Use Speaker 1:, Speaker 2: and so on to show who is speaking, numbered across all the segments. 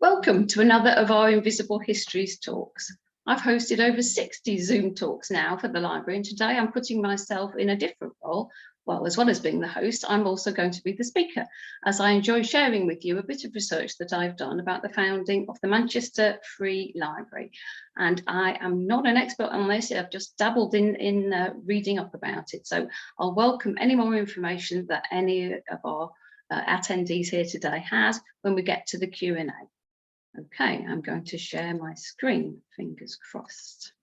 Speaker 1: Welcome to another of our Invisible Histories talks. I've hosted over 60 Zoom talks now for the library, and today I'm putting myself in a different role. Well, as well as being the host, I'm also going to be the speaker, as I enjoy sharing with you a bit of research that I've done about the founding of the Manchester Free Library. And I am not an expert on this, I've just dabbled in reading up about it. So I'll welcome any more information that any of our attendees here today has when we get to the Q&A. Okay, I'm going to share my screen, fingers crossed.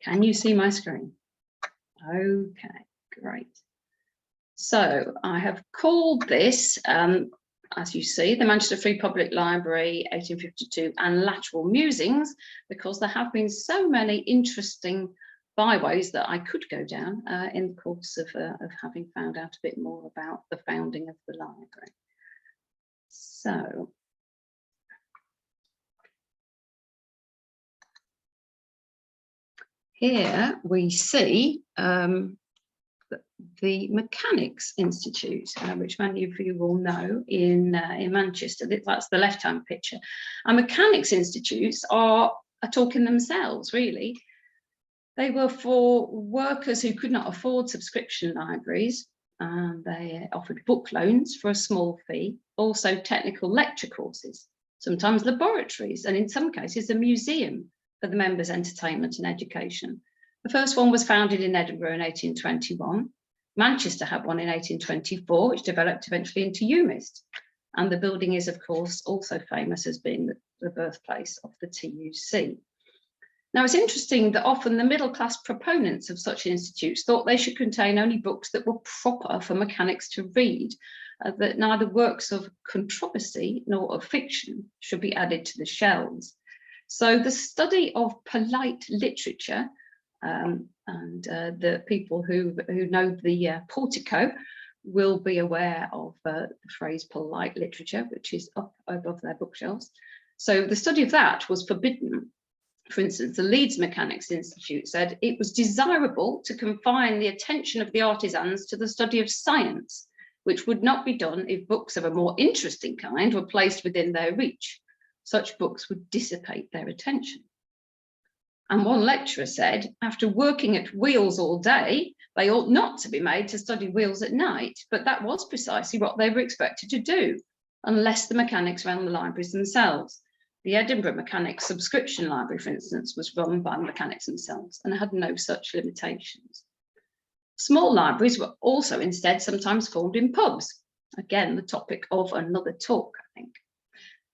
Speaker 1: Can you see my screen? Okay, great. So I have called this, as you see, the Manchester Free Public Library 1852 and Lateral Musings, because there have been so many interesting byways that I could go down in the course of having found out a bit more about the founding of the library. So here we see the Mechanics Institute, which many of you will know in Manchester. That's the left-hand picture. And Mechanics Institutes are talking themselves, really. They were for workers who could not afford subscription libraries, and they offered book loans for a small fee, also technical lecture courses, sometimes laboratories, and in some cases a museum for the members' entertainment and education. The first one was founded in Edinburgh in 1821. Manchester had one in 1824, which developed eventually into UMIST. And the building is, of course, also famous as being the birthplace of the TUC. Now, it's interesting that often the middle-class proponents of such institutes thought they should contain only books that were proper for mechanics to read, that neither works of controversy nor of fiction should be added to the shelves. So the study of polite literature, and the people who know the portico will be aware of the phrase polite literature, which is up above their bookshelves. So the study of that was forbidden. For instance, the Leeds Mechanics Institute said it was desirable to confine the attention of the artisans to the study of science, which would not be done if books of a more interesting kind were placed within their reach. Such books would dissipate their attention. And one lecturer said, after working at wheels all day, they ought not to be made to study wheels at night, but that was precisely what they were expected to do, unless the mechanics ran the libraries themselves. The Edinburgh Mechanics subscription library, for instance, was run by the mechanics themselves and had no such limitations. Small libraries were also instead sometimes formed in pubs. Again, the topic of another talk, I think.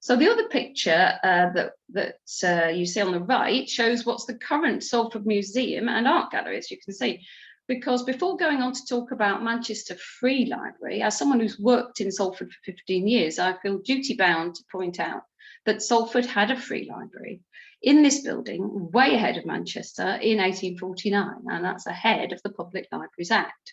Speaker 1: So the other picture that you see on the right shows what's the current Salford Museum and Art Gallery, as you can see. Because before going on to talk about Manchester Free Library, as someone who's worked in Salford for 15 years, I feel duty-bound to point out that Salford had a free library in this building, way ahead of Manchester, in 1849, and that's ahead of the Public Libraries Act.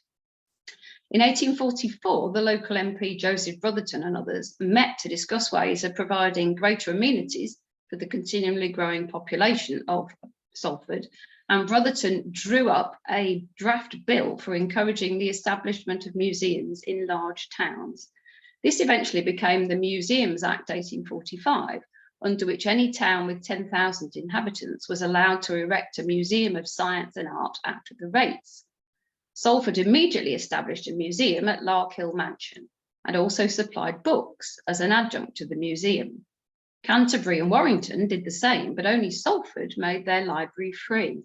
Speaker 1: In 1844, the local MP Joseph Brotherton and others met to discuss ways of providing greater amenities for the continually growing population of Salford, and Brotherton drew up a draft bill for encouraging the establishment of museums in large towns. This eventually became the Museums Act 1845, under which any town with 10,000 inhabitants was allowed to erect a museum of science and art out of the rates. Salford immediately established a museum at Larkhill Mansion and also supplied books as an adjunct to the museum. Canterbury and Warrington did the same, but only Salford made their library free.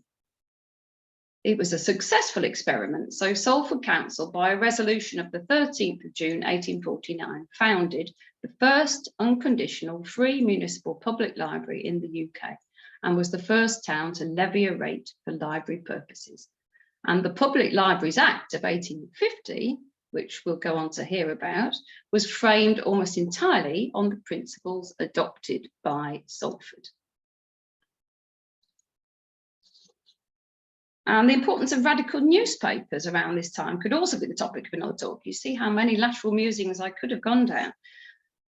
Speaker 1: It was a successful experiment, so Salford Council, by a resolution of the 13th of June 1849, founded the first unconditional free municipal public library in the UK and was the first town to levy a rate for library purposes. And the Public Libraries Act of 1850, which we'll go on to hear about, was framed almost entirely on the principles adopted by Salford. And the importance of radical newspapers around this time could also be the topic of another talk. You see how many lateral musings I could have gone down.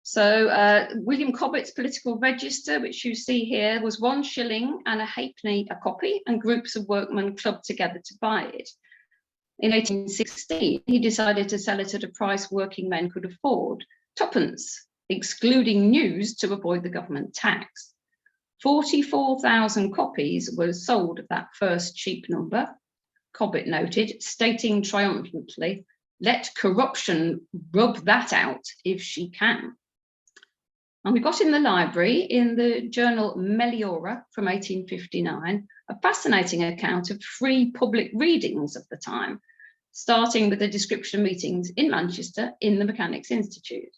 Speaker 1: So William Cobbett's Political Register, which you see here, was 1 shilling and a halfpenny a copy, and groups of workmen clubbed together to buy it. In 1816, he decided to sell it at a price working men could afford, twopence, excluding news to avoid the government tax. 44,000 copies were sold of that first cheap number, Cobbett noted, stating triumphantly, "Let corruption rub that out if she can." And we got in the library, in the journal Meliora from 1859, a fascinating account of free public readings of the time, starting with a description of meetings in Manchester in the Mechanics' Institute.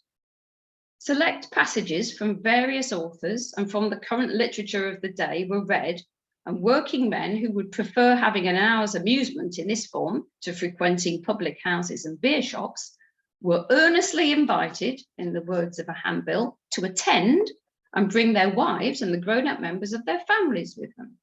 Speaker 1: Select passages from various authors and from the current literature of the day were read, and working men who would prefer having an hour's amusement in this form to frequenting public houses and beer shops were earnestly invited, in the words of a handbill, to attend and bring their wives and the grown-up members of their families with them.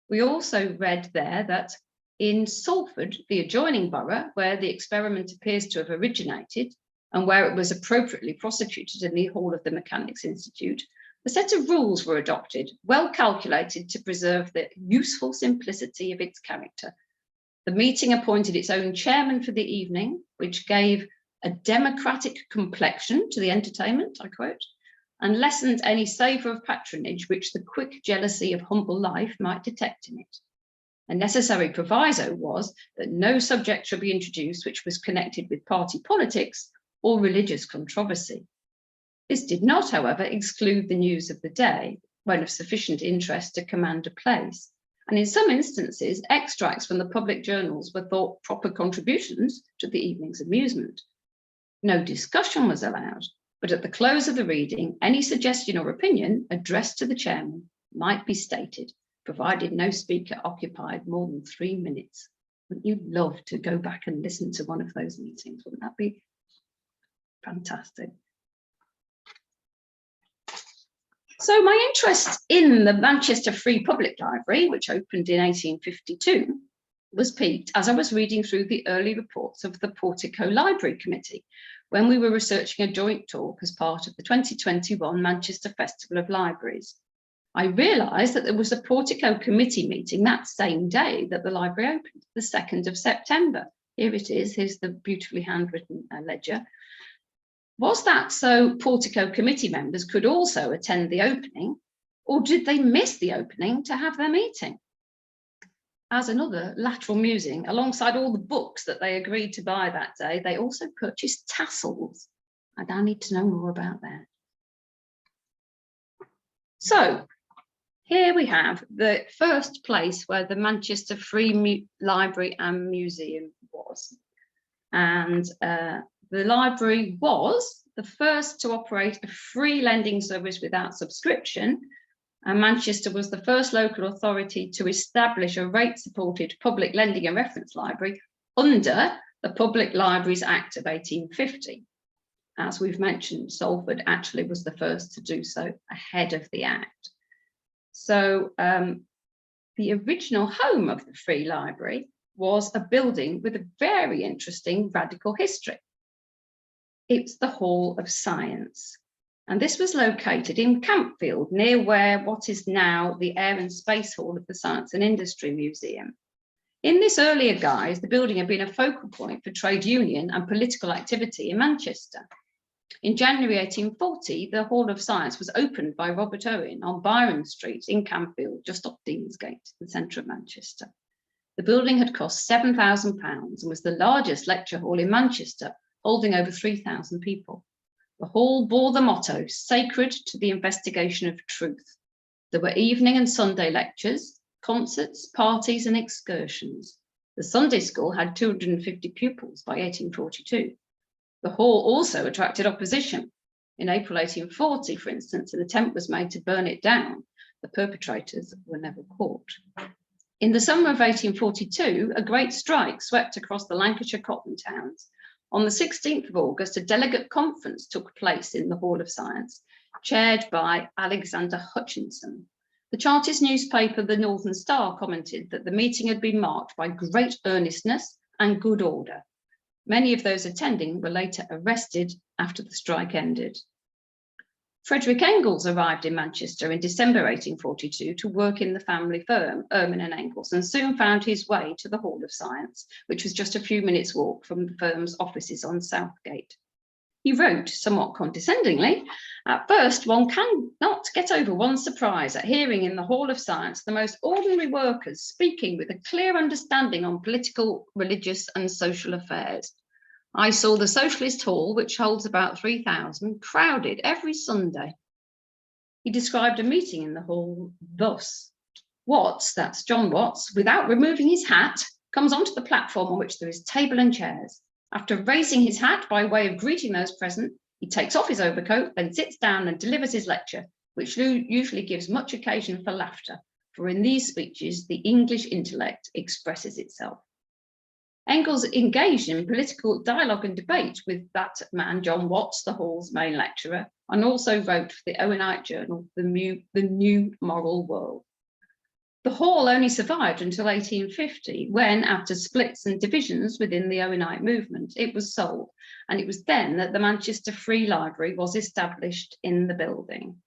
Speaker 1: We also read there that in Salford, the adjoining borough, where the experiment appears to have originated and where it was appropriately prosecuted in the hall of the Mechanics' Institute, a set of rules were adopted, well calculated to preserve the useful simplicity of its character. The meeting appointed its own chairman for the evening, which gave a democratic complexion to the entertainment, I quote, and lessened any savour of patronage which the quick jealousy of humble life might detect in it. A necessary proviso was that no subject should be introduced which was connected with party politics or religious controversy. This did not, however, exclude the news of the day, when of sufficient interest to command a place, and in some instances, extracts from the public journals were thought proper contributions to the evening's amusement. No discussion was allowed, but at the close of the reading, any suggestion or opinion addressed to the chairman might be stated, provided no speaker occupied more than 3 minutes. Wouldn't you love to go back and listen to one of those meetings? Wouldn't that be fantastic? So my interest in the Manchester Free Public Library, which opened in 1852, was piqued as I was reading through the early reports of the Portico Library Committee, when we were researching a joint talk as part of the 2021 Manchester Festival of Libraries. I realised that there was a Portico committee meeting that same day that the library opened, the 2nd of September. Here it is, here's the beautifully handwritten ledger. Was that so Portico committee members could also attend the opening, or did they miss the opening to have their meeting? As another lateral musing, alongside all the books that they agreed to buy that day, they also purchased tassels. I now need to know more about that. So here we have the first place where the Manchester Free Library and Museum was. And the library was the first to operate a free lending service without subscription, and Manchester was the first local authority to establish a rate-supported public lending and reference library under the Public Libraries Act of 1850. As we've mentioned, Salford actually was the first to do so ahead of the Act. So the original home of the Free Library was a building with a very interesting radical history. It's the Hall of Science. And this was located in Campfield, near where what is now the Air and Space Hall of the Science and Industry Museum. In this earlier guise, the building had been a focal point for trade union and political activity in Manchester. In January 1840, the Hall of Science was opened by Robert Owen on Byron Street in Campfield, just off Deansgate, the centre of Manchester. The building had cost £7,000 and was the largest lecture hall in Manchester, holding over 3,000 people. The hall bore the motto, "Sacred to the investigation of truth." There were evening and Sunday lectures, concerts, parties and excursions. The Sunday school had 250 pupils by 1842. The hall also attracted opposition. In April 1840, for instance, an attempt was made to burn it down. The perpetrators were never caught. In the summer of 1842, a great strike swept across the Lancashire cotton towns. On the 16th of August, a delegate conference took place in the Hall of Science, chaired by Alexander Hutchinson. The Chartist newspaper, the Northern Star, commented that the meeting had been marked by great earnestness and good order. Many of those attending were later arrested after the strike ended. Frederick Engels arrived in Manchester in December 1842 to work in the family firm, Erman and Engels, and soon found his way to the Hall of Science, which was just a few minutes' walk from the firm's offices on Southgate. He wrote, somewhat condescendingly, "At first, one cannot get over one's surprise at hearing in the Hall of Science the most ordinary workers speaking with a clear understanding on political, religious and social affairs. I saw the Socialist Hall, which holds about 3,000, crowded every Sunday." He described a meeting in the hall thus: "Watts, that's John Watts, without removing his hat, comes onto the platform on which there is table and chairs. After raising his hat by way of greeting those present, he takes off his overcoat, then sits down and delivers his lecture, which usually gives much occasion for laughter, for in these speeches the English intellect expresses itself." Engels engaged in political dialogue and debate with that man, John Watts, the Hall's main lecturer, and also wrote for the Owenite journal, The New Moral World. The Hall only survived until 1850, when, after splits and divisions within the Owenite movement, it was sold, and it was then that the Manchester Free Library was established in the building.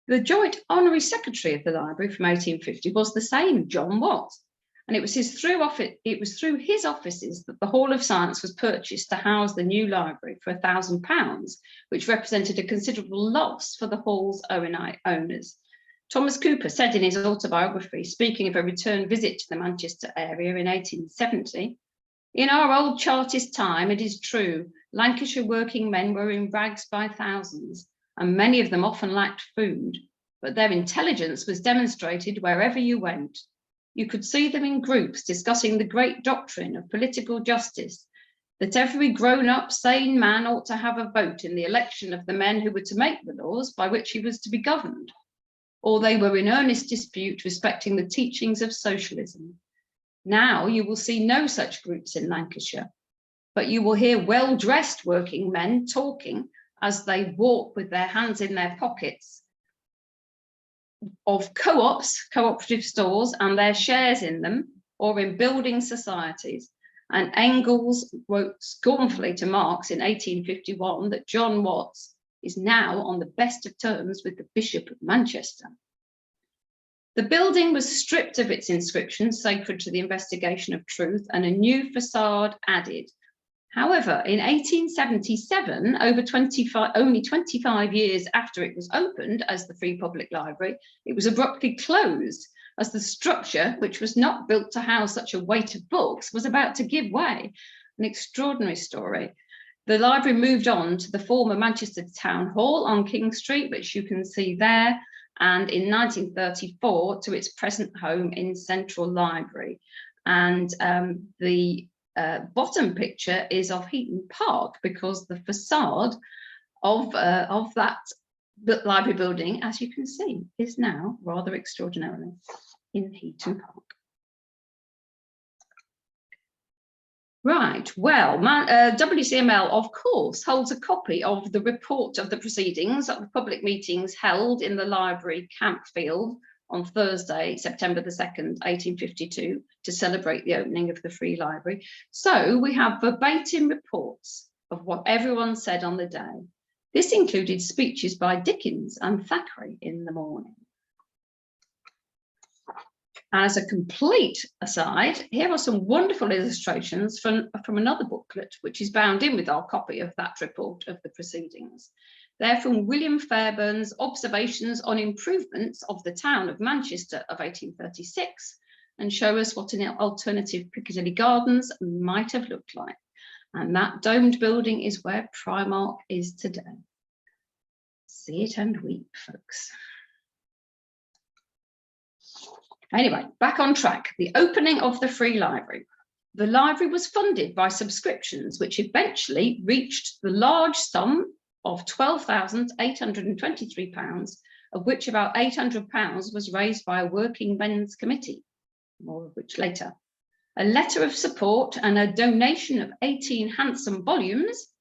Speaker 1: The joint honorary secretary of the library from 1850 was the same John Watts, and it was through his offices that the Hall of Science was purchased to house the new library for £1,000, which represented a considerable loss for the Hall's Owenite owners. Thomas Cooper said in his autobiography, speaking of a return visit to the Manchester area in 1870, "In our old Chartist time, it is true, Lancashire working men were in rags by thousands, and many of them often lacked food, but their intelligence was demonstrated wherever you went. You could see them in groups discussing the great doctrine of political justice, that every grown-up, sane man ought to have a vote in the election of the men who were to make the laws by which he was to be governed, or they were in earnest dispute respecting the teachings of socialism. Now you will see no such groups in Lancashire, but you will hear well-dressed working men talking as they walk with their hands in their pockets of co-ops, cooperative stores and their shares in them, or in building societies." And Engels wrote scornfully to Marx in 1851 that John Watts is now on the best of terms with the Bishop of Manchester. The building was stripped of its inscription sacred to the investigation of truth, and a new facade added. However, in 1877, only 25 years after it was opened as the Free Public Library, it was abruptly closed, as the structure, which was not built to house such a weight of books, was about to give way. An extraordinary story. The library moved on to the former Manchester Town Hall on King Street, which you can see there, and in 1934 to its present home in Central Library. And the bottom picture is of Heaton Park, because the facade of that library building, as you can see, is now rather extraordinarily in Heaton Park. Right, well, WCML, of course, holds a copy of the report of the proceedings of the public meetings held in the library Campfield on Thursday, September the 2nd, 1852, to celebrate the opening of the Free Library. So we have verbatim reports of what everyone said on the day. This included speeches by Dickens and Thackeray in the morning. As a complete aside, here are some wonderful illustrations from another booklet, which is bound in with our copy of that report of the proceedings. They're from William Fairburn's Observations on Improvements of the Town of Manchester of 1836, and show us what an alternative Piccadilly Gardens might have looked like. And that domed building is where Primark is today. See it and weep, folks. Anyway, back on track. The opening of the Free Library. The library was funded by subscriptions, which eventually reached the large sum of £12,823, of which about £800 was raised by a working men's committee, more of which later. A letter of support and a donation of 18 handsome volumes,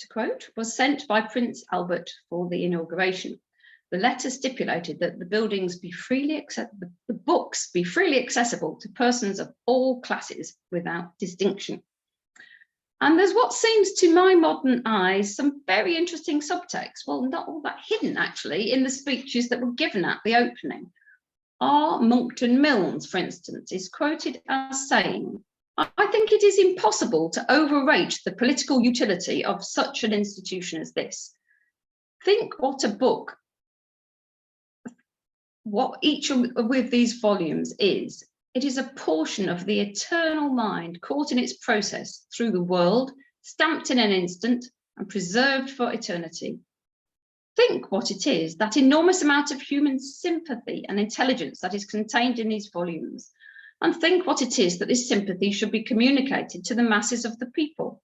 Speaker 1: to quote, was sent by Prince Albert for the inauguration. The letter stipulated that the books be freely accessible to persons of all classes without distinction. And there's what seems to my modern eyes some very interesting subtext, well, not all that hidden actually, in the speeches that were given at the opening. R. Monckton Milnes, for instance, is quoted as saying, "I think it is impossible to overrate the political utility of such an institution as this. Think what a book, what each of these volumes is. It is a portion of the eternal mind caught in its process through the world, stamped in an instant and preserved for eternity. Think what it is, that enormous amount of human sympathy and intelligence that is contained in these volumes, and think what it is that this sympathy should be communicated to the masses of the people.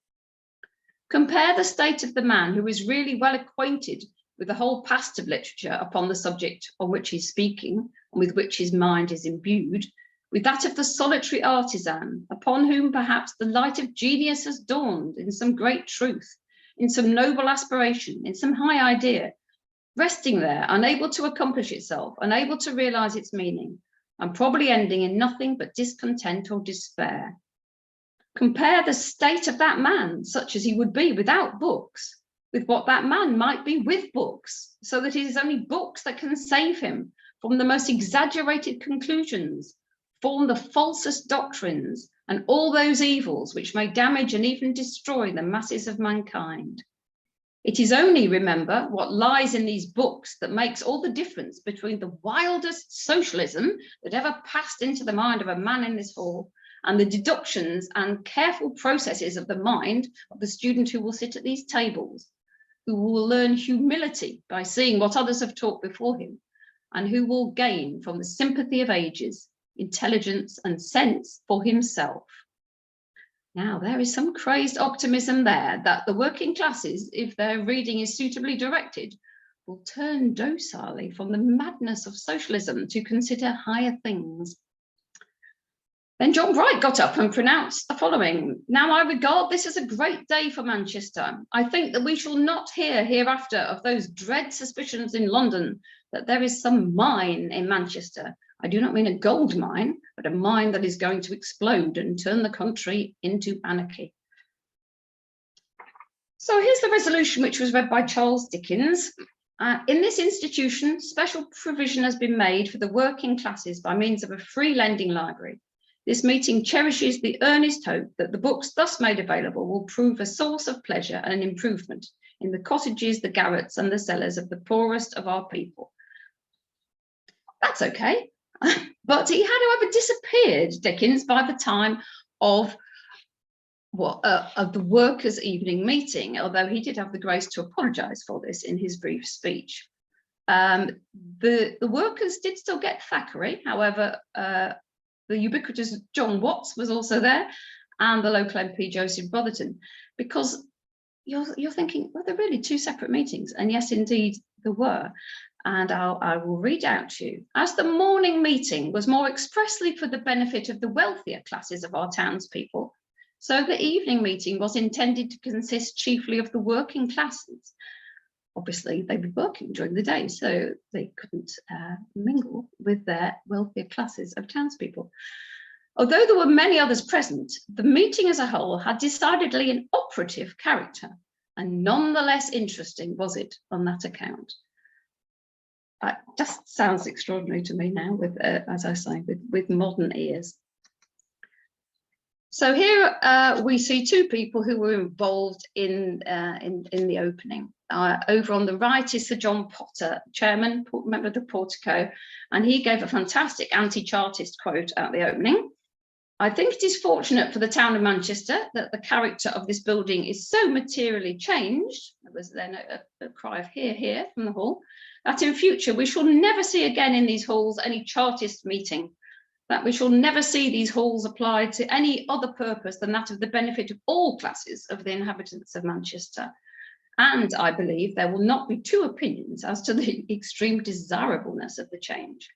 Speaker 1: Compare the state of the man who is really well acquainted with the whole past of literature upon the subject on which he's speaking and with which his mind is imbued, with that of the solitary artisan, upon whom perhaps the light of genius has dawned in some great truth, in some noble aspiration, in some high idea, resting there, unable to accomplish itself, unable to realize its meaning, and probably ending in nothing but discontent or despair. Compare the state of that man, such as he would be without books, with what that man might be with books, so that it is only books that can save him from the most exaggerated conclusions, form the falsest doctrines, and all those evils which may damage and even destroy the masses of mankind. It is only, remember, what lies in these books that makes all the difference between the wildest socialism that ever passed into the mind of a man in this hall and the deductions and careful processes of the mind of the student who will sit at these tables, who will learn humility by seeing what others have taught before him, and who will gain from the sympathy of ages, intelligence and sense for himself." Now, there is some crazed optimism there that the working classes, if their reading is suitably directed, will turn docilely from the madness of socialism to consider higher things. Then John Bright got up and pronounced the following: "Now I regard this as a great day for Manchester. I think that we shall not hear hereafter of those dread suspicions in London that there is some mine in Manchester. I do not mean a gold mine, but a mine that is going to explode and turn the country into anarchy." So here's the resolution, which was read by Charles Dickens. "In this institution, special provision has been made for the working classes by means of a free lending library. This meeting cherishes the earnest hope that the books thus made available will prove a source of pleasure and improvement in the cottages, the garrets, and the cellars of the poorest of our people." That's okay. But he had, however, disappeared, Dickens, by the time of the workers' evening meeting, although he did have the grace to apologise for this in his brief speech. The workers did still get Thackeray, however, the ubiquitous John Watts was also there, and the local MP Joseph Brotherton, because you're thinking, well, they're really two separate meetings, and yes, indeed, there were. And I will read out to you. "As the morning meeting was more expressly for the benefit of the wealthier classes of our townspeople, so the evening meeting was intended to consist chiefly of the working classes." Obviously, they were working during the day, so they couldn't mingle with their wealthier classes of townspeople. "Although there were many others present, the meeting as a whole had decidedly an operative character, and none the less interesting was it on that account." Just sounds extraordinary to me now, with, as I say, with modern ears. So here we see two people who were involved in the opening. Over on the right is Sir John Potter, chairman, member of the Portico, and he gave a fantastic anti-Chartist quote at the opening. "I think it is fortunate for the town of Manchester that the character of this building is so materially changed," there was then a cry of hear, hear from the hall, "that in future we shall never see again in these halls any Chartist meeting, that we shall never see these halls applied to any other purpose than that of the benefit of all classes of the inhabitants of Manchester. And I believe there will not be two opinions as to the extreme desirableness of the change.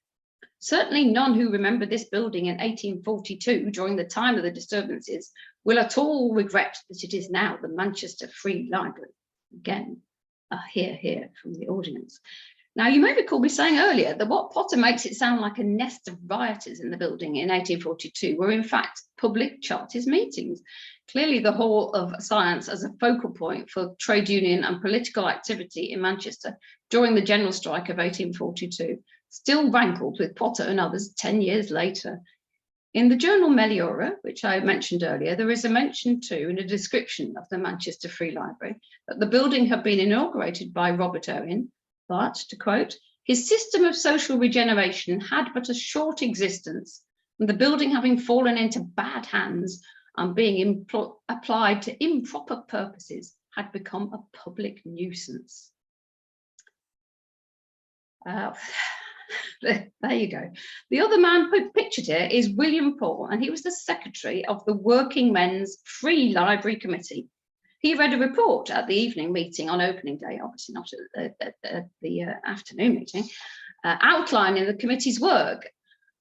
Speaker 1: Certainly none who remember this building in 1842, during the time of the disturbances, will at all regret that it is now the Manchester Free Library." Again, a hear, hear from the audience. Now, you may recall me saying earlier that what Potter makes it sound like a nest of rioters in the building in 1842 were in fact public Chartist meetings. Clearly the Hall of Science as a focal point for trade union and political activity in Manchester during the general strike of 1842 still rankled with Potter and others 10 years later. In the journal Meliora, which I mentioned earlier, there is a mention too in a description of the Manchester Free Library that the building had been inaugurated by Robert Owen, but, to quote, his system of social regeneration had but a short existence, and the building having fallen into bad hands and being applied to improper purposes had become a public nuisance. There you go. The other man pictured here is William Paul, and he was the secretary of the Working Men's Free Library Committee. He read a report at the evening meeting on opening day, obviously not at the afternoon meeting, outlining the committee's work.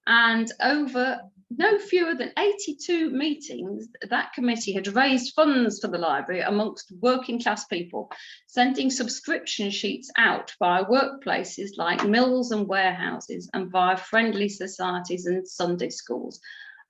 Speaker 1: And over no fewer than 82 meetings, that committee had raised funds for the library amongst working class people, sending subscription sheets out via workplaces like mills and warehouses and via friendly societies and Sunday schools.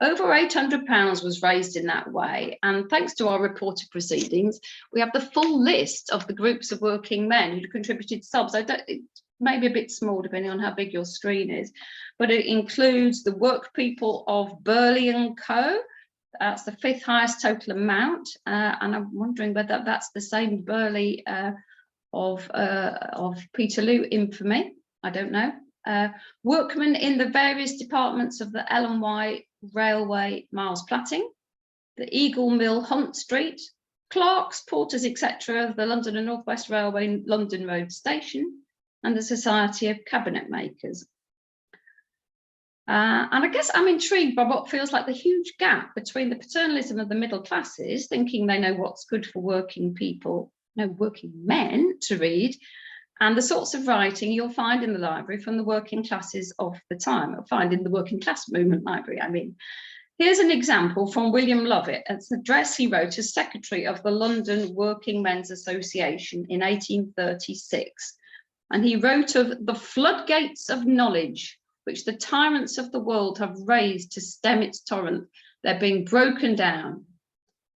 Speaker 1: Over £800 was raised in that way, and thanks to our reported proceedings, we have the full list of the groups of working men who contributed subs. It may be a bit small depending on how big your screen is, but it includes the work people of Burley and Co. That's the 5th highest total amount, and I'm wondering whether that's the same Burley of Peterloo infamy. I don't know. Workmen in the various departments of the L&Y Railway Miles Platting, the Eagle Mill Hunt Street, clerks, porters, etc. of the London and North West Railway London Road Station, and the Society of Cabinet Makers. And I guess I'm intrigued by what feels like the huge gap between the paternalism of the middle classes, thinking they know what's good for working people, no, working men to read, and the sorts of writing you'll find in the library from the working classes of the time, or find in the working class movement library, I mean. Here's an example from William Lovett. It's an address he wrote as secretary of the London Working Men's Association in 1836. And he wrote of the floodgates of knowledge, which the tyrants of the world have raised to stem its torrent. They're being broken down.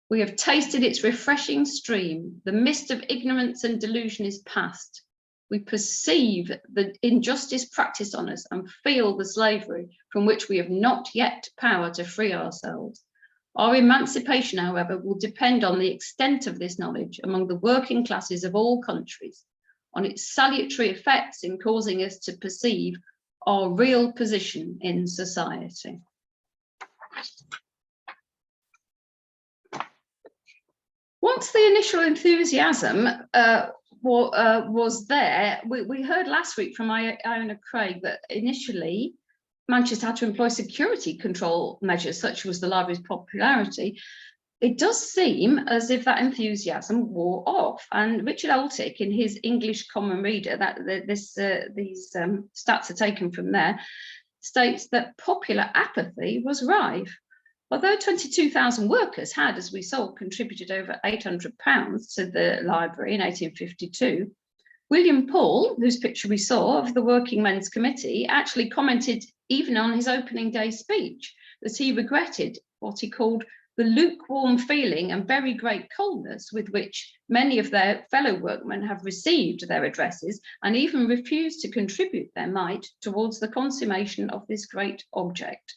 Speaker 1: We have tasted its refreshing stream. The mist of ignorance and delusion is past. We perceive the injustice practiced on us and feel the slavery from which we have not yet power to free ourselves. Our emancipation, however, will depend on the extent of this knowledge among the working classes of all countries, on its salutary effects in causing us to perceive our real position in society. Once the initial enthusiasm was there, we heard last week from Iona Craig that initially Manchester had to employ security control measures, such was the library's popularity. It does seem as if that enthusiasm wore off, and Richard Oltick, in his English Common Reader, these stats are taken from there, states that popular apathy was rife. Although 22,000 workers had, as we saw, contributed over £800 to the library in 1852, William Paul, whose picture we saw of the Working Men's Committee, actually commented even on his opening day speech that he regretted what he called the lukewarm feeling and very great coldness with which many of their fellow workmen have received their addresses and even refused to contribute their mite towards the consummation of this great object.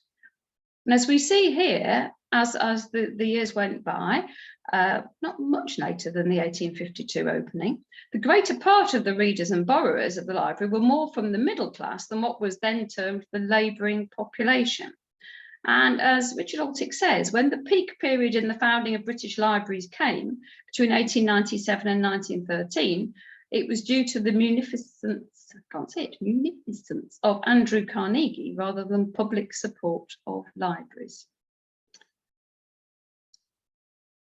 Speaker 1: And as we see here, as the years went by, not much later than the 1852 opening, the greater part of the readers and borrowers of the library were more from the middle class than what was then termed the labouring population. And as Richard Oltick says, when the peak period in the founding of British libraries came, between 1897 and 1913, it was due to the munificence of Andrew Carnegie rather than public support of libraries.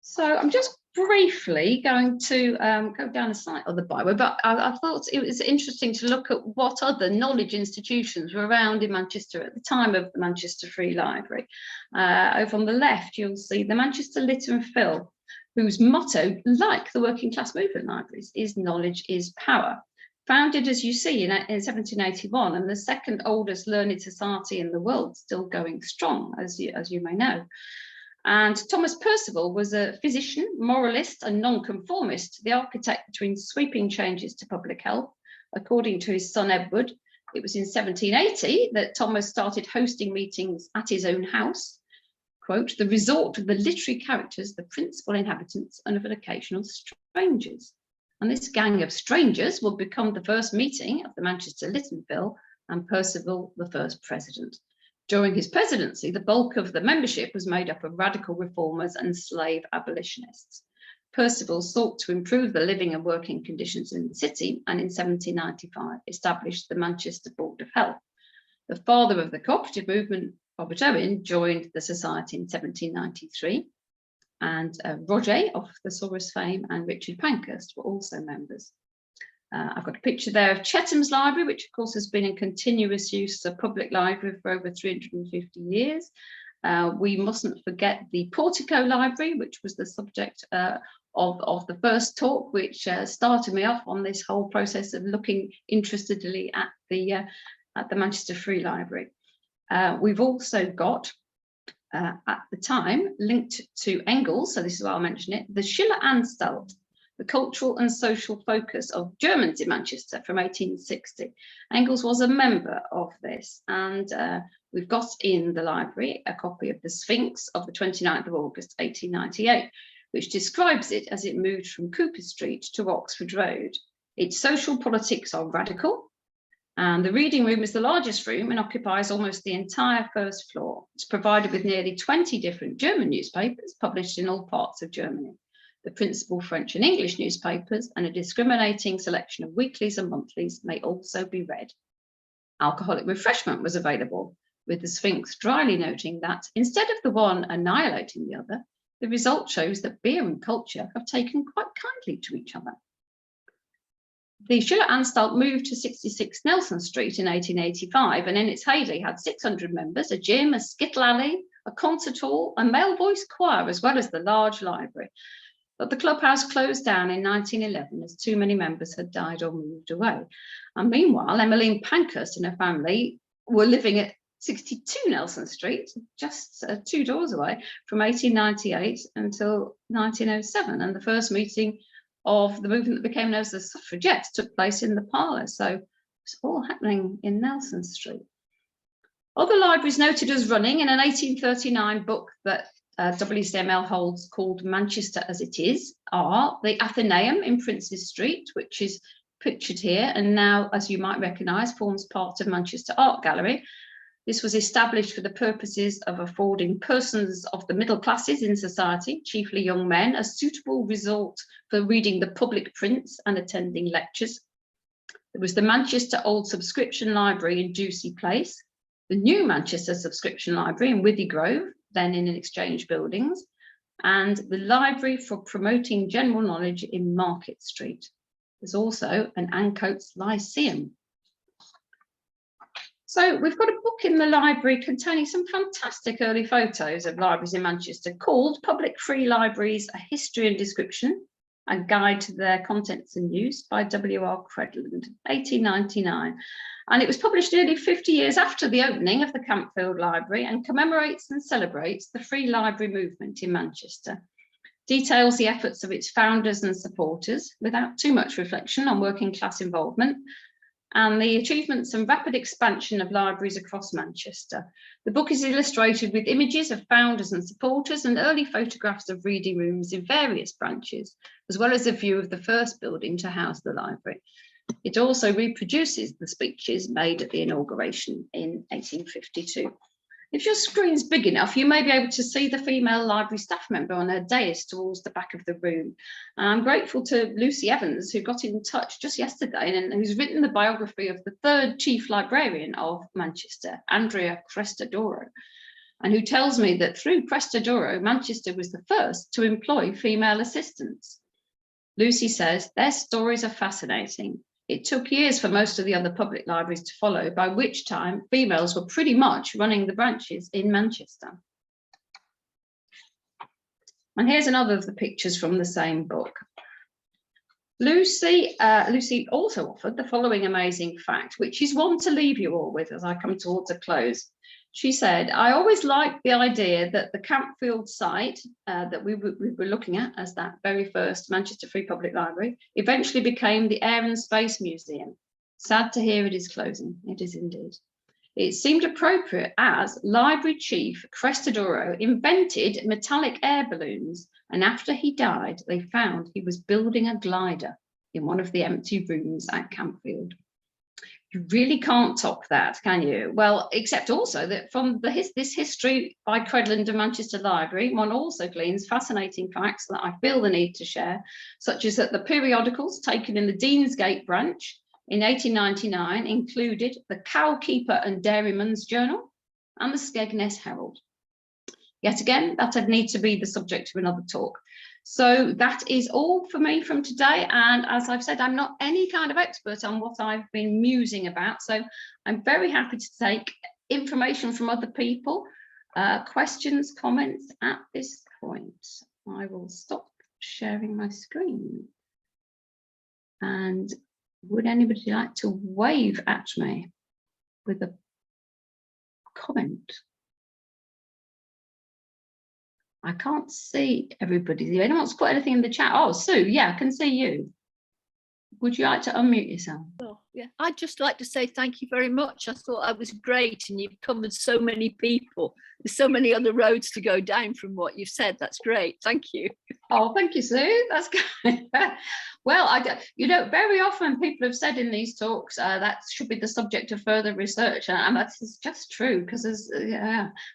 Speaker 1: So I'm just briefly going to go down a site of the byway, but I thought it was interesting to look at what other knowledge institutions were around in Manchester at the time of the Manchester Free Library. Over on the left, you'll see the Manchester Lit and Phil, whose motto, like the working class movement libraries, is knowledge is power. Founded, as you see, in 1781, and the second oldest learned society in the world, still going strong, as you may know. And Thomas Percival was a physician, moralist and nonconformist, the architect between sweeping changes to public health. According to his son Edward, it was in 1780 that Thomas started hosting meetings at his own house, quote, the resort of the literary characters, the principal inhabitants, and of an occasional strangers. And this gang of strangers will become the first meeting of the Manchester Lytton Bill, and Percival the first president. During his presidency, the bulk of the membership was made up of radical reformers and slave abolitionists. Percival sought to improve the living and working conditions in the city, and in 1795 established the Manchester Board of Health. The father of the cooperative movement, Robert Owen, joined the society in 1793, and Roger of Thesaurus fame and Richard Pankhurst were also members. I've got a picture there of Chetham's Library, which of course has been in continuous use as a public library for over 350 years. We mustn't forget the Portico Library, which was the subject of the first talk, which started me off on this whole process of looking interestedly at the Manchester Free Library. We've also got, at the time, linked to Engels, so this is why I'll mention it, the Schiller-Anstalt, the cultural and social focus of Germans in Manchester from 1860. Engels was a member of this, and we've got in the library a copy of the Sphinx of the 29th of August, 1898, which describes it as it moved from Cooper Street to Oxford Road. Its social politics are radical, and the reading room is the largest room and occupies almost the entire first floor. It's provided with nearly 20 different German newspapers published in all parts of Germany, the principal French and English newspapers, and a discriminating selection of weeklies and monthlies may also be read. Alcoholic refreshment was available, with the Sphinx dryly noting that instead of the one annihilating the other, the result shows that beer and culture have taken quite kindly to each other. The Schiller-Anstalt moved to 66 Nelson Street in 1885, and in its heyday had 600 members, a gym, a skittle alley, a concert hall, a male voice choir, as well as the large library. But the clubhouse closed down in 1911 as too many members had died or moved away. And meanwhile, Emmeline Pankhurst and her family were living at 62 Nelson Street, just 2 doors away, from 1898 until 1907. And the first meeting of the movement that became known as the suffragettes took place in the parlour. So it's all happening in Nelson Street. Other libraries noted as running in an 1839 book that WCML holds called Manchester as It Is are the Athenaeum in Princes Street, which is pictured here and now, as you might recognise, forms part of Manchester Art Gallery. This was established for the purposes of affording persons of the middle classes in society, chiefly young men, a suitable resort for reading the public prints and attending lectures. There was the Manchester Old Subscription Library in Ducie Place, the New Manchester Subscription Library in Withy Grove, then in Exchange Buildings, and the Library for Promoting General Knowledge in Market Street. There's also an Ancoats Lyceum. So we've got a book in the library containing some fantastic early photos of libraries in Manchester called Public Free Libraries, A History and Description, a Guide to Their Contents and Use by W.R. Credland, 1899. And it was published nearly 50 years after the opening of the Campfield Library and commemorates and celebrates the free library movement in Manchester. Details the efforts of its founders and supporters without too much reflection on working class involvement, and the achievements and rapid expansion of libraries across Manchester. The book is illustrated with images of founders and supporters and early photographs of reading rooms in various branches, as well as a view of the first building to house the library. It also reproduces the speeches made at the inauguration in 1852. If your screen's big enough, you may be able to see the female library staff member on her dais towards the back of the room. And I'm grateful to Lucy Evans, who got in touch just yesterday and who's written the biography of the third chief librarian of Manchester, Andrea Crestadoro, and who tells me that through Crestadoro, Manchester was the first to employ female assistants. Lucy says their stories are fascinating. It took years for most of the other public libraries to follow, by which time females were pretty much running the branches in Manchester. And here's another of the pictures from the same book. Lucy also offered the following amazing fact, which is one to leave you all with as I come towards a close. She said, I always liked the idea that the Campfield site that we were looking at as that very first Manchester Free Public Library eventually became the Air and Space Museum. Sad to hear it is closing. It is indeed. It seemed appropriate as Library Chief Crestodoro invented metallic air balloons, and after he died, they found he was building a glider in one of the empty rooms at Campfield. You really can't top that, can you? Well, except also that from this history by Credland and Manchester Library, one also gleans fascinating facts that I feel the need to share, such as that the periodicals taken in the Deansgate branch in 1899 included the Cowkeeper and Dairyman's Journal and the Skegness Herald. Yet again, that would need to be the subject of another talk. So that is all for me from today. And as I've said, I'm not any kind of expert on what I've been musing about. So I'm very happy to take information from other people, questions, comments at this point. I will stop sharing my screen. And would anybody like to wave at me with a comment? I can't see everybody. Anyone wants to put anything in the chat? Oh, Sue, yeah, I can see you. Would you like to unmute yourself?
Speaker 2: Oh, yeah, I'd just like to say thank you very much. I thought I was great, and you've covered so many people. There's so many other roads to go down from what you've said. That's great. Thank you.
Speaker 1: Oh, thank you, Sue. That's good. Well, very often people have said in these talks that should be the subject of further research, and that's just true, because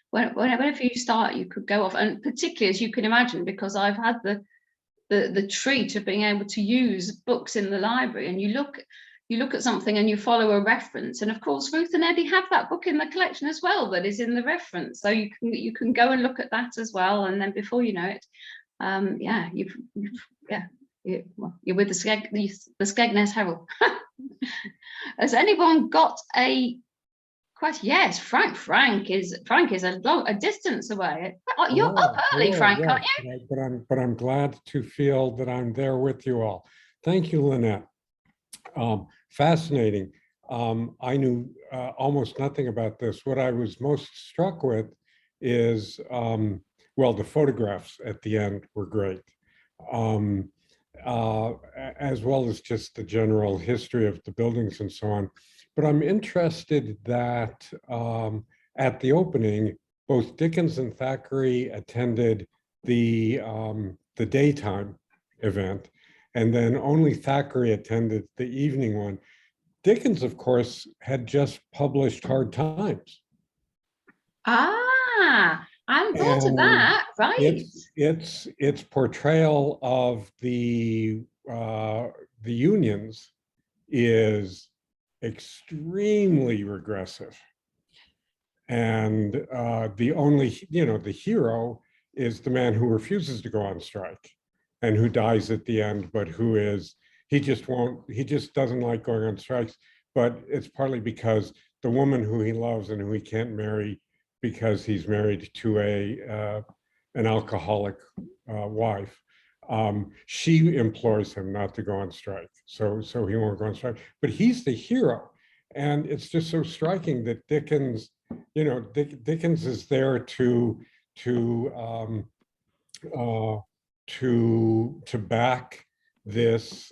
Speaker 1: whenever you start, you could go off, and particularly as you can imagine, because I've had the treat of being able to use books in the library, and you look at something and you follow a reference, and of course Ruth and Eddie have that book in the collection as well that is in the reference, so you can go and look at that as well, and then before you know it, you're with the Skegness Herald. Has anyone got a question? Yes, Frank is a distance away. Oh, you're up early, Frank,
Speaker 3: yeah.
Speaker 1: aren't you?
Speaker 3: But I'm glad to feel that I'm there with you all. Thank you, Lynette. Fascinating. I knew almost nothing about this. What I was most struck with is, well, the photographs at the end were great, as well as just the general history of the buildings and so on. But I'm interested that at the opening, both Dickens and Thackeray attended the daytime event, and then only Thackeray attended the evening one. Dickens, of course, had just published Hard Times.
Speaker 1: Ah, I hadn't thought of that, right?
Speaker 3: Its portrayal of the unions is extremely regressive, and the hero is the man who refuses to go on strike and who dies at the end, but he just doesn't like going on strikes, but it's partly because the woman who he loves and who he can't marry because he's married to an alcoholic wife, she implores him not to go on strike, so he won't go on strike. But he's the hero, and it's just so striking that Dickens, Dickens is there to back this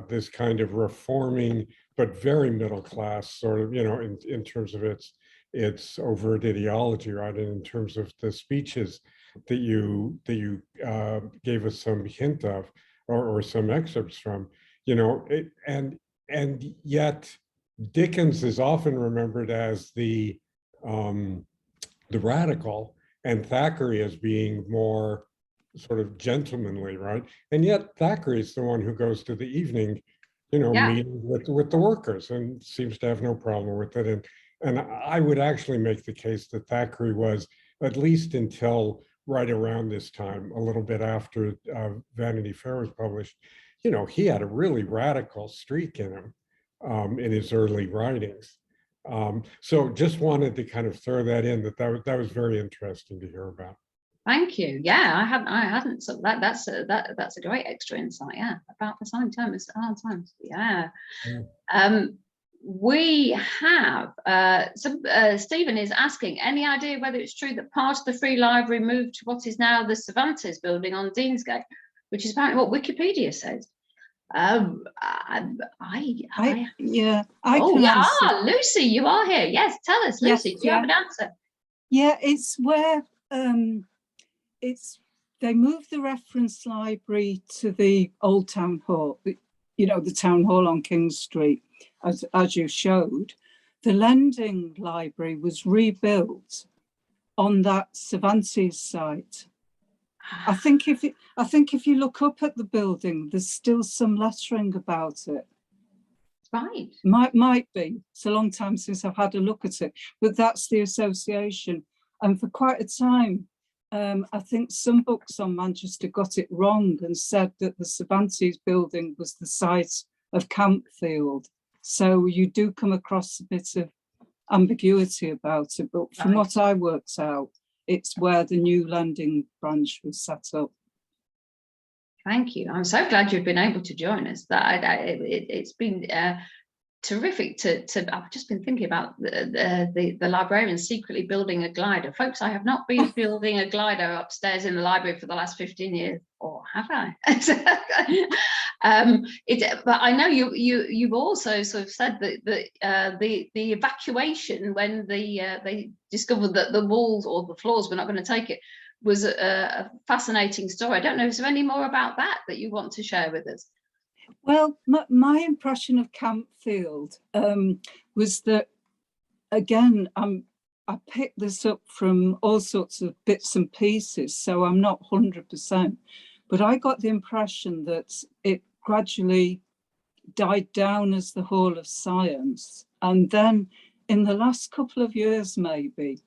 Speaker 3: this kind of reforming but very middle class sort of, in terms of its overt ideology, right? And in terms of the speeches that you gave us some hint of, or some excerpts from, and yet Dickens is often remembered as the radical, and Thackeray as being more sort of gentlemanly, right? And yet Thackeray is the one who goes to the evening, meeting with the workers, and seems to have no problem with it. And I would actually make the case that Thackeray was, at least until right around this time, a little bit after Vanity Fair was published, he had a really radical streak in him in his early writings. So just wanted to kind of throw that in, that was very interesting to hear about.
Speaker 1: Thank you. Yeah, I hadn't. So that's a great extra insight. Yeah, about the same time as hard times. Yeah. We have Stephen is asking, any idea whether it's true that part of the Free Library moved to what is now the Cervantes building on Deansgate, which is apparently what Wikipedia says. Lucy, you are here. Yes, tell us, Lucy.
Speaker 4: Yes,
Speaker 1: do you have an answer?
Speaker 4: Yeah, it's where they moved the reference library to the old town hall, you know, the town hall on King Street, as you showed. The lending library was rebuilt on that Cervantes site. I think if you look up at the building, there's still some lettering about it.
Speaker 1: Right.
Speaker 4: Might be. It's a long time since I've had a look at it, but that's the association. And for quite a time, I think some books on Manchester got it wrong and said that the Cervantes building was the site of Campfield. So you do come across a bit of ambiguity about it. But from what I worked out, it's where the new lending branch was set up.
Speaker 1: Thank you. I'm so glad you've been able to join us. It's been terrific I've just been thinking about the librarian secretly building a glider. Folks, I have not been building a glider upstairs in the library for the last 15 years, or have I? But I know you've also sort of said that the evacuation when they discovered that the walls or the floors were not going to take it was a fascinating story. I don't know, is there any more about that you want to share with us?
Speaker 4: Well, my impression of Campfield was that, again, I picked this up from all sorts of bits and pieces, so I'm not 100%, but I got the impression that it gradually died down as the Hall of Science. And then in the last couple of years, maybe,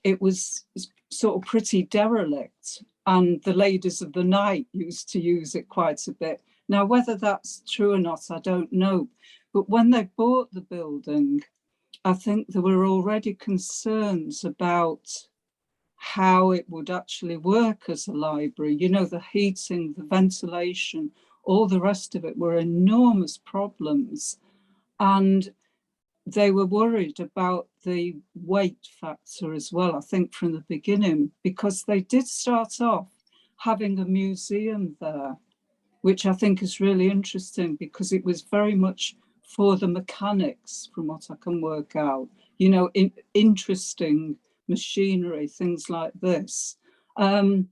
Speaker 4: it was sort of pretty derelict, and the ladies of the night used to use it quite a bit. Now, whether that's true or not, I don't know. But when they bought the building, I think there were already concerns about how it would actually work as a library. You know, the heating, the ventilation, all the rest of it were enormous problems. And they were worried about the weight factor as well, I think, from the beginning, because they did start off having a museum there, which I think is really interesting because it was very much for the mechanics, from what I can work out, you know, interesting machinery, things like this. So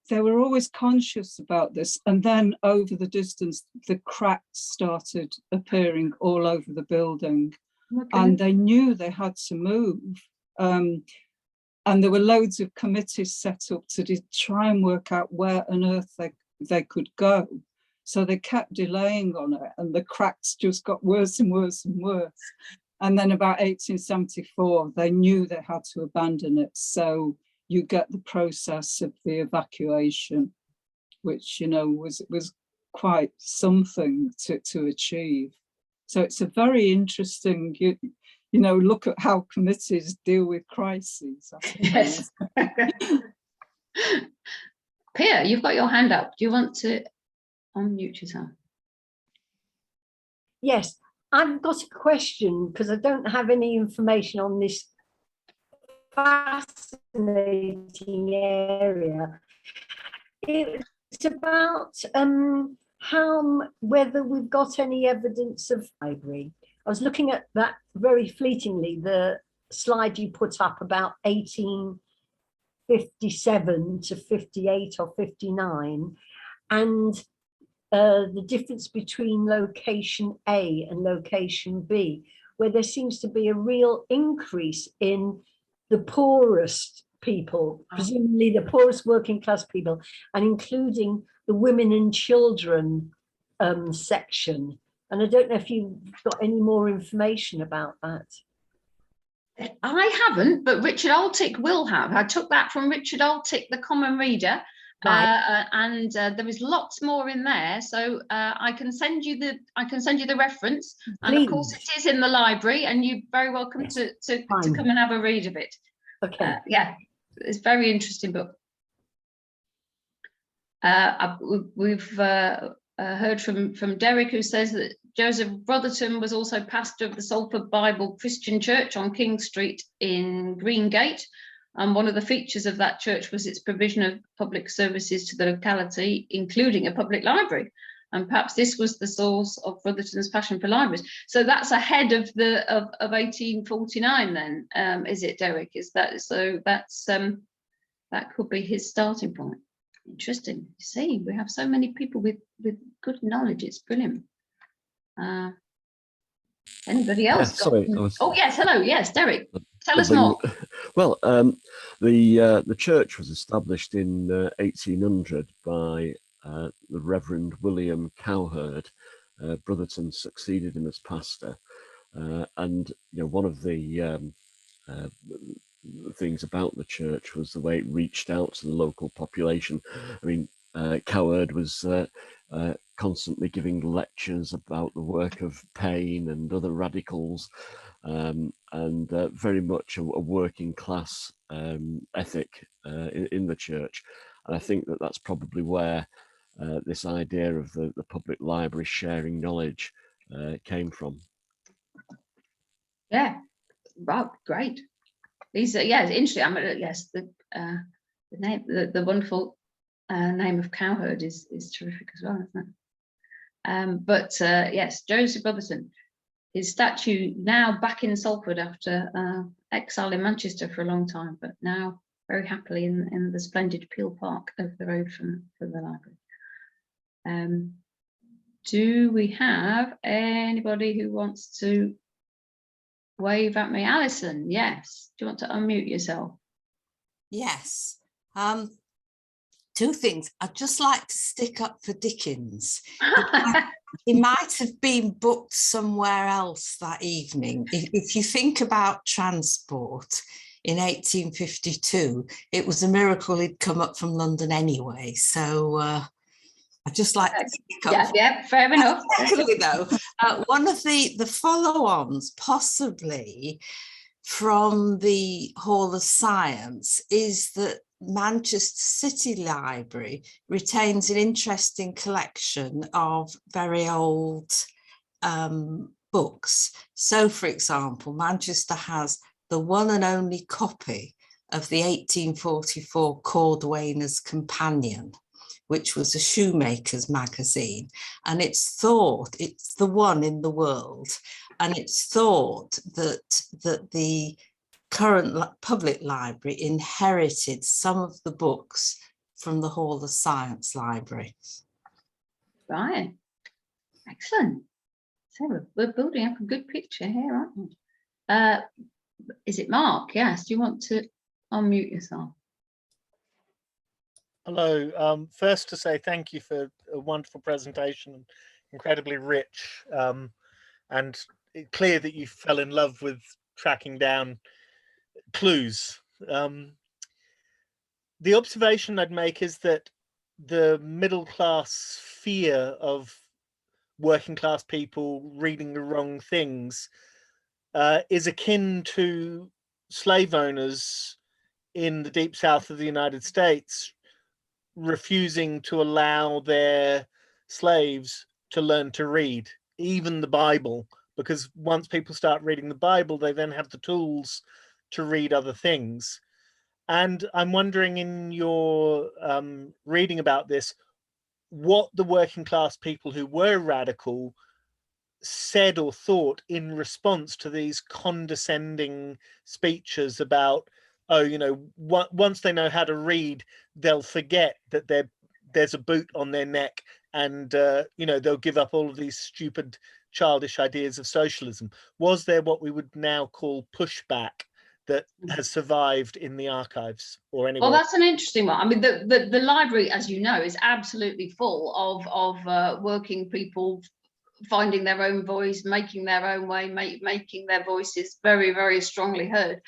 Speaker 4: they were always conscious about this. And then over the distance, the cracks started appearing all over the building. Okay. And they knew they had to move. And there were loads of committees set up to try and work out where on earth they could go. So they kept delaying on it, and the cracks just got worse and worse and worse. And then about 1874, they knew they had to abandon it. So you get the process of the evacuation, which, you know, was quite something to achieve. So it's a very interesting, you know, look at how committees deal with crises.
Speaker 1: Yes. Pia, you've got your hand up. Do you want to unmute yourself?
Speaker 5: Yes, I've got a question because I don't have any information on this fascinating area. It's about whether we've got any evidence of library. I was looking at that very fleetingly, the slide you put up about 1857 to 58 or 59, and the difference between location A and location B, where there seems to be a real increase in the poorest people, presumably the poorest working class people, and including the women and children section. And I don't know if you've got any more information about that.
Speaker 1: I haven't, but Richard Altick will have. I took that from Richard Altick, the Common Reader. Right. And there is lots more in there, so I can send you the reference. Please. And of course it is in the library, and you're very welcome to come and have a read of it.
Speaker 5: Okay.
Speaker 1: Yeah, it's a very interesting book. We've heard from Derek, who says that Joseph Brotherton was also pastor of the Salford Bible Christian Church on King Street in Greengate. And one of the features of that church was its provision of public services to the locality, including a public library. And perhaps this was the source of Brotherton's passion for libraries. So that's ahead of 1849 then, is it, Derek? Is that so? That's that could be his starting point. Interesting. See, we have so many people with good knowledge. It's brilliant. Anybody else?
Speaker 6: Sorry.
Speaker 1: Oh yes, hello. Yes, Derek. Tell us
Speaker 6: Lovely.
Speaker 1: more.
Speaker 6: Well, the church was established in 1800 by the Reverend William Cowherd. Brotherton succeeded him as pastor, and one of the things about the church was the way it reached out to the local population. I mean, Cowherd was constantly giving lectures about the work of Paine and other radicals, and very much a working class ethic in the church. And I think that that's probably where this idea of the public library sharing knowledge came from.
Speaker 1: Yeah, wow, great. These are, yeah, it's interesting. I mean, yes, the name, the wonderful name of Cowherd is terrific as well, isn't it? But yes, Joseph Brotherton, his statue now back in Salford after exile in Manchester for a long time, but now very happily in the splendid Peel Park over the road from the library. Do we have anybody who wants to wave at me? Alison, yes. Do you want to unmute yourself?
Speaker 7: Yes. Two things. I'd just like to stick up for Dickens. He might have been booked somewhere else that evening. If you think about transport in 1852, it was a miracle he'd come up from London anyway. So I'd just like to stick up.
Speaker 1: Yeah, fair enough.
Speaker 7: Secondly, though, one of the follow-ons, possibly from the Hall of Science, is that Manchester City Library retains an interesting collection of very old books. So, for example, Manchester has the one and only copy of the 1844 Cordwainer's Companion, which was a shoemaker's magazine, and it's the one in the world, and it's thought that the current public library inherited some of the books from the Hall of Science Library.
Speaker 1: Right, excellent. So we're building up a good picture here, aren't we? Is it Mark? Yes, do you want to unmute yourself?
Speaker 8: Hello. First to say thank you for a wonderful presentation, incredibly rich, and clear that you fell in love with tracking down clues. The observation I'd make is that the middle class fear of working class people reading the wrong things is akin to slave owners in the deep south of the United States refusing to allow their slaves to learn to read, even the Bible, because once people start reading the Bible, they then have the tools to read other things. And I'm wondering, in your reading about this, what the working class people who were radical said or thought in response to these condescending speeches about, oh, once they know how to read, they'll forget that there's a boot on their neck, and they'll give up all of these stupid, childish ideas of socialism. Was there what we would now call pushback that has survived in the archives or anywhere?
Speaker 1: Well, that's an interesting one. I mean, the library, as you know, is absolutely full of working people finding their own voice, making their own way, making their voices very, very strongly heard.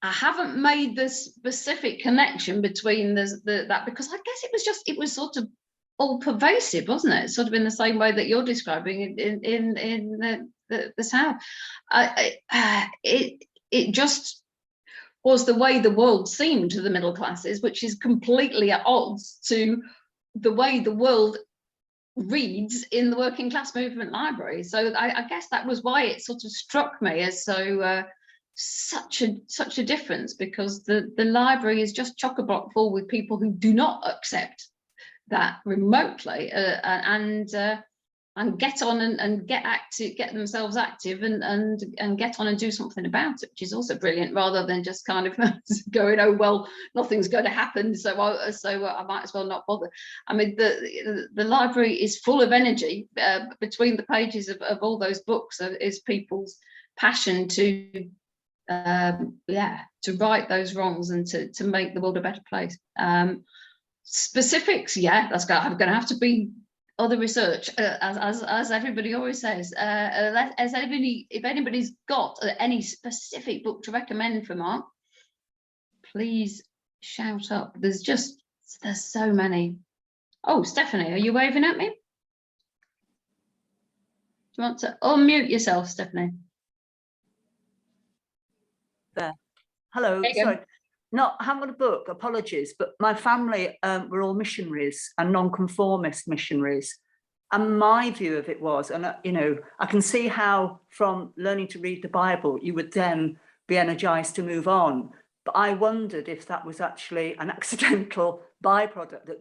Speaker 1: I haven't made the specific connection between that, because I guess it was sort of all pervasive, wasn't it? Sort of in the same way that you're describing in the South. It just, was the way the world seemed to the middle classes, which is completely at odds to the way the world reads in the working class movement library. So I guess that was why it sort of struck me as so such a difference, because the library is just chock-a-block full with people who do not accept that remotely, and get on and get active, get themselves active, and get on and do something about it, which is also brilliant, rather than just kind of going, oh well, nothing's going to happen, so I might as well not bother. I mean, the library is full of energy. Between the pages of all those books is people's passion to right those wrongs and to make the world a better place. Specifics, that's going to have to be other research, as everybody always says. If anybody's got any specific book to recommend for Mark, please shout up. There's so many. Oh, Stephanie, are you waving at me? Do you want to unmute yourself, Stephanie?
Speaker 9: There. Hello, sorry. No, I haven't got a book, apologies, but my family were all missionaries and non-conformist missionaries. And my view of it was, and you know, I can see how from learning to read the Bible, you would then be energized to move on. But I wondered if that was actually an accidental byproduct, that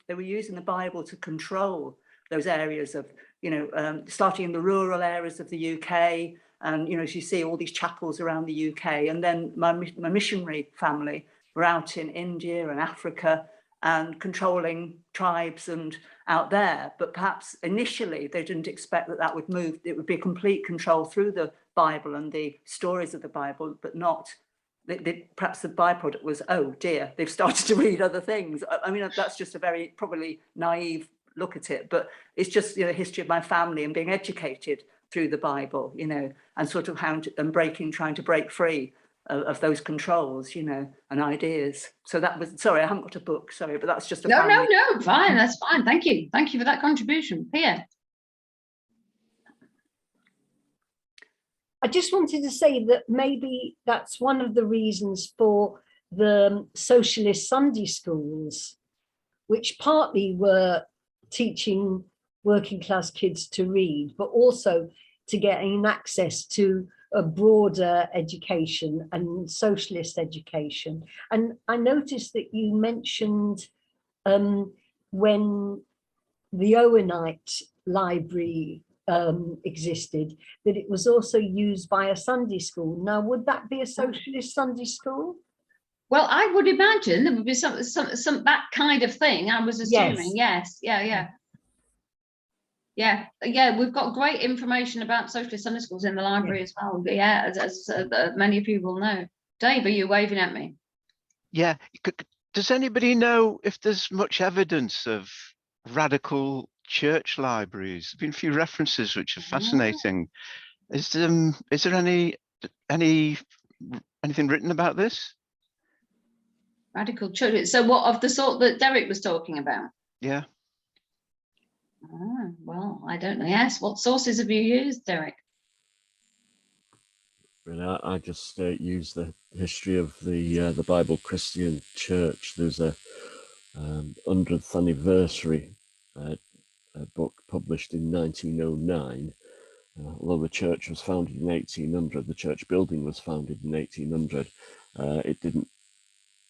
Speaker 9: they were using the Bible to control those areas of, you know, starting in the rural areas of the UK. And, you know, as you see all these chapels around the UK, and then my missionary family were out in India and Africa and controlling tribes and out there. But perhaps initially they didn't expect that would move. It would be a complete control through the Bible and the stories of the Bible, but not, perhaps the byproduct was, oh dear, they've started to read other things. I mean, that's just a very probably naive look at it, but it's just, you know, the history of my family and being educated through the Bible, you know, and sort of trying to break free of those controls, you know, and ideas. So that was, sorry, I haven't got a book, sorry, but that's just a family.
Speaker 1: No, fine, that's fine. Thank you for that contribution. Pia.
Speaker 5: I just wanted to say that maybe that's one of the reasons for the socialist Sunday schools, which partly were teaching working class kids to read, but also to getting access to a broader education and socialist education. And I noticed that you mentioned when the Owenite library existed, that it was also used by a Sunday school. Now, would that be a socialist Sunday school?
Speaker 1: Well, I would imagine there would be some that kind of thing. I was assuming, yes. Yeah, we've got great information about socialist Sunday schools in the library as well. Yeah, as many of you will know. Dave, are you waving at me?
Speaker 10: Yeah. Does anybody know if there's much evidence of radical church libraries? There's been a few references which are fascinating. Is there anything written about this?
Speaker 1: Radical church. So what, of the sort that Derek was talking about?
Speaker 10: Yeah.
Speaker 1: Well, I don't know. Yes. What sources have you used, Derek?
Speaker 6: Well, I just use the history of the Bible Christian Church. There's a 100th anniversary book published in 1909. Although the church was founded in 1800, the church building was founded in 1800. It didn't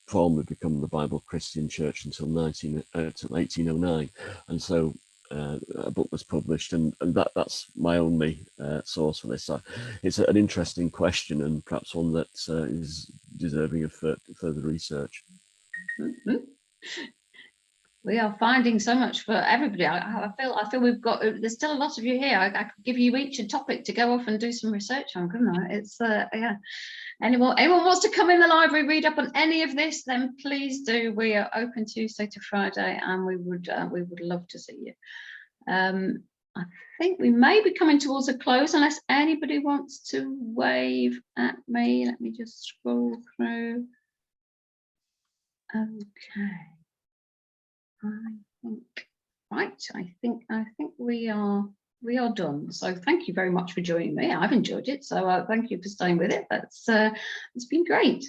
Speaker 6: formally become the Bible Christian Church until 1809, and so a book was published, and that's my only source for this. It's an interesting question, and perhaps one that is deserving of further research.
Speaker 1: We are finding so much for everybody. I feel we've got. There's still a lot of you here. I could give you each a topic to go off and do some research on, couldn't I? It's yeah. Anyone wants to come in the library, read up on any of this, then please do. We are open Tuesday to Friday, and we would love to see you. I think we may be coming towards a close, unless anybody wants to wave at me. Let me just scroll through. Okay. I think we are we are done. So thank you very much for joining me. I've enjoyed it, so thank you for staying with it. It's been great.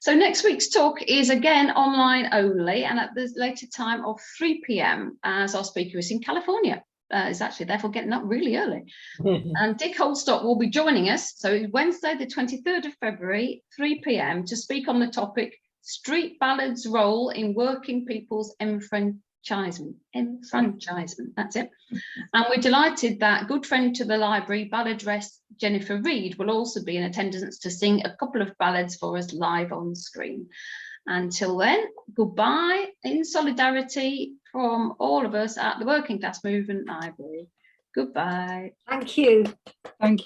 Speaker 1: So next week's talk is again online only, and at the later time of 3 p.m. as our speaker is in California. Is actually therefore getting up really early. And Dick Holstock will be joining us. So Wednesday, the 23rd of February, 3 p.m. to speak on the topic Street Ballads' Role in Working People's Enfranchisement. That's it. And we're delighted that good friend to the library, balladress Jennifer Reed, will also be in attendance to sing a couple of ballads for us live on screen. Until then, goodbye in solidarity from all of us at the Working Class Movement Library. Goodbye.
Speaker 5: Thank you.
Speaker 4: Thank you.